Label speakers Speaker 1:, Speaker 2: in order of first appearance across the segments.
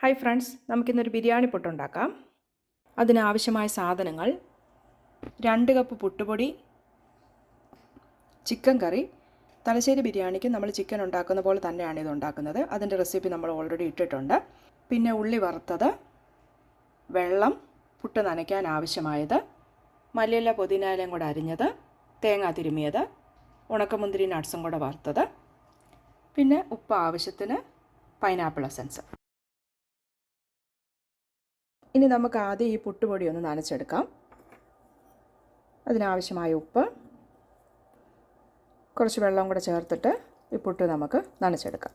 Speaker 1: Hi friends, നമുക്കിന്നൊരു ബിരിയാണി പുട്ടുണ്ടാക്കാം. അതിനാവശ്യമായ സാധനങ്ങൾ: 2 കപ്പ് പുട്ടുപൊടി, ചിക്കൻ കറി. തലശ്ശേരി ബിരിയാണിക്ക് നമ്മൾ ചിക്കൻ ഉണ്ടാക്കുന്ന പോലെ തന്നെയാണ് ഇത് ഉണ്ടാക്കുന്നത്. അതിൻ്റെ റെസിപ്പി നമ്മൾ ഓൾറെഡി ഇട്ടിട്ടുണ്ട്. പിന്നെ ഉള്ളി വറുത്തത്, വെള്ളം, പുട്ട് നനയ്ക്കാൻ ആവശ്യമായത്, മല്ലിയില പുതിനയിലയും കൂടെ അരിഞ്ഞത്, തേങ്ങ തിരുമിയത്, ഉണക്കമുന്തിരി നട്ട്സും കൂടെ വറുത്തത്, പിന്നെ ഉപ്പ് ആവശ്യത്തിന്, പൈനാപ്പിൾ എസൻസ്. ഇനി നമുക്ക് ആദ്യം ഈ പുട്ടുപൊടി ഒന്ന് നനച്ചെടുക്കാം. അതിനാവശ്യമായ ഉപ്പ്, കുറച്ച് വെള്ളം കൂടെ ചേർത്തിട്ട് ഈ പുട്ട് നമുക്ക് നനച്ചെടുക്കാം.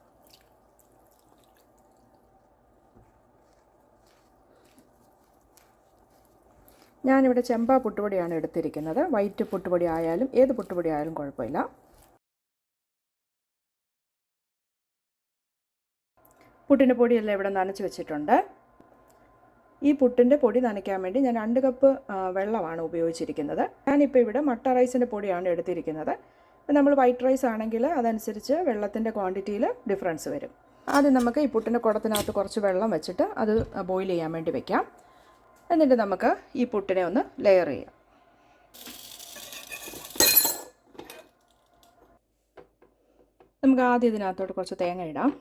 Speaker 1: ഞാനിവിടെ ചെമ്പാ പുട്ടുപൊടിയാണ് എടുത്തിരിക്കുന്നത്. വൈറ്റ് പുട്ടുപൊടി ആയാലും ഏത് പുട്ടുപൊടി ആയാലും കുഴപ്പമില്ല. പുട്ടിൻ്റെ പൊടിയെല്ലാം ഇവിടെ നനച്ച് വെച്ചിട്ടുണ്ട്. ഈ പുട്ടിൻ്റെ പൊടി നനയ്ക്കാൻ വേണ്ടി ഞാൻ 2 കപ്പ് വെള്ളമാണ് ഉപയോഗിച്ചിരിക്കുന്നത്. ഞാനിപ്പോൾ ഇവിടെ മട്ട റൈസിൻ്റെ പൊടിയാണ് എടുത്തിരിക്കുന്നത്. നമ്മൾ വൈറ്റ് റൈസ് ആണെങ്കിൽ അതനുസരിച്ച് വെള്ളത്തിൻ്റെ ക്വാണ്ടിറ്റിയിൽ ഡിഫറൻസ് വരും. ആദ്യം നമുക്ക് ഈ പുട്ടിൻ്റെ കുടത്തിനകത്ത് കുറച്ച് വെള്ളം വെച്ചിട്ട് അത് ബോയിൽ ചെയ്യാൻ വേണ്ടി വെക്കാം. എന്നിട്ട് നമുക്ക് ഈ പുട്ടിനെ ഒന്ന് ലെയർ ചെയ്യാം. നമുക്ക് ആദ്യം ഇതിനകത്തോട്ട് കുറച്ച് തേങ്ങ ഇടാം.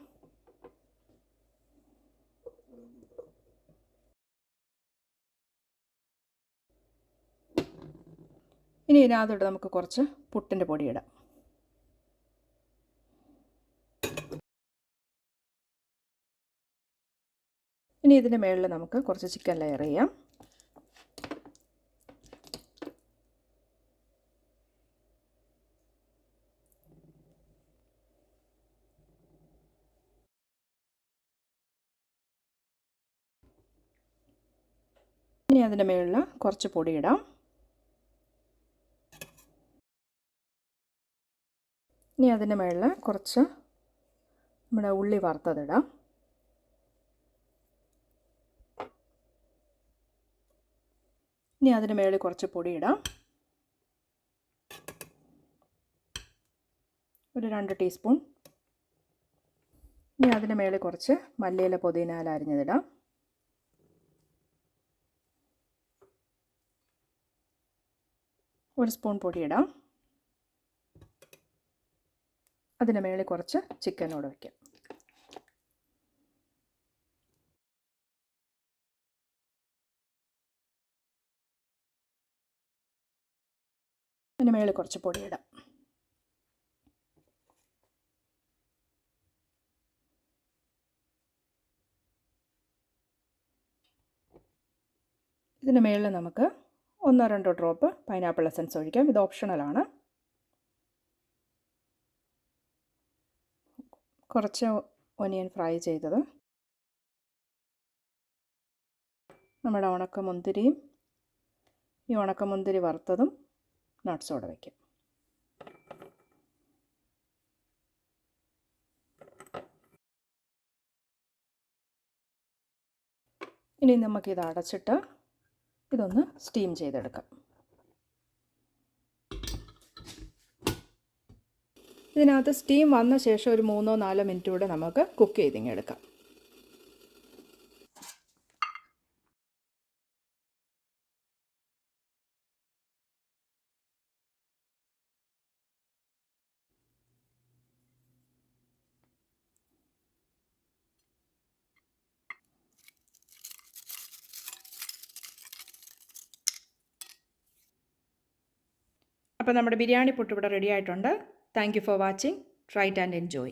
Speaker 1: ഇനി ഇതിനകത്തോട്ട് നമുക്ക് കുറച്ച് പുട്ടിൻ്റെ പൊടി ഇടാം. ഇനി ഇതിൻ്റെ മുകളിൽ നമുക്ക് കുറച്ച് ചിക്കൻ ലെയർ ചെയ്യാം. ഇനി അതിൻ്റെ മുകളിൽ കുറച്ച് പൊടി ഇടാം. ഇനി അതിൻ്റെ മുകളിൽ കുറച്ച് നമ്മുടെ ഉള്ളി വറുത്തതിടാം. ഇനി അതിൻ്റെ മുകളിൽ കുറച്ച് പൊടി ഇടാം. ഒരു 2 ടീസ്പൂൺ. ഇനി അതിൻ്റെ മുകളിൽ കുറച്ച് മല്ലിയില പുതിനയില അരിഞ്ഞതിടാം. ഒരു സ്പൂൺ പൊടി ഇടാം. അതിന് മുകളിൽ കുറച്ച് ചിക്കനോട് വയ്ക്കാം. അതിന് മുകളിൽ കുറച്ച് പൊടി ഇടാം. ഇതിന് മുകളിൽ നമുക്ക് 1-2 ഡ്രോപ്പ് പൈനാപ്പിൾ എസൻസ് ഒഴിക്കാം. ഇത് ഓപ്ഷണലാണ്. കുറച്ച് ഒനിയൻ ഫ്രൈ ചെയ്തത്, നമ്മുടെ ഉണക്കമുന്തിരിയും ഈ ഉണക്കമുന്തിരി വറുത്തതും നട്ട്സോടെ വയ്ക്കാം. ഇനി നമുക്കിത് അടച്ചിട്ട് ഇതൊന്ന് സ്റ്റീം ചെയ്തെടുക്കാം. ഇതിനകത്ത് സ്റ്റീം വന്ന ശേഷം ഒരു 3-4 മിനിറ്റ് കൂടെ നമുക്ക് കുക്ക് ചെയ്തിങ്ങെടുക്കാം. അപ്പോൾ നമ്മുടെ ബിരിയാണി പുട്ട് ഇവിടെ റെഡി ആയിട്ടുണ്ട്. Thank you for watching. Try it and enjoy.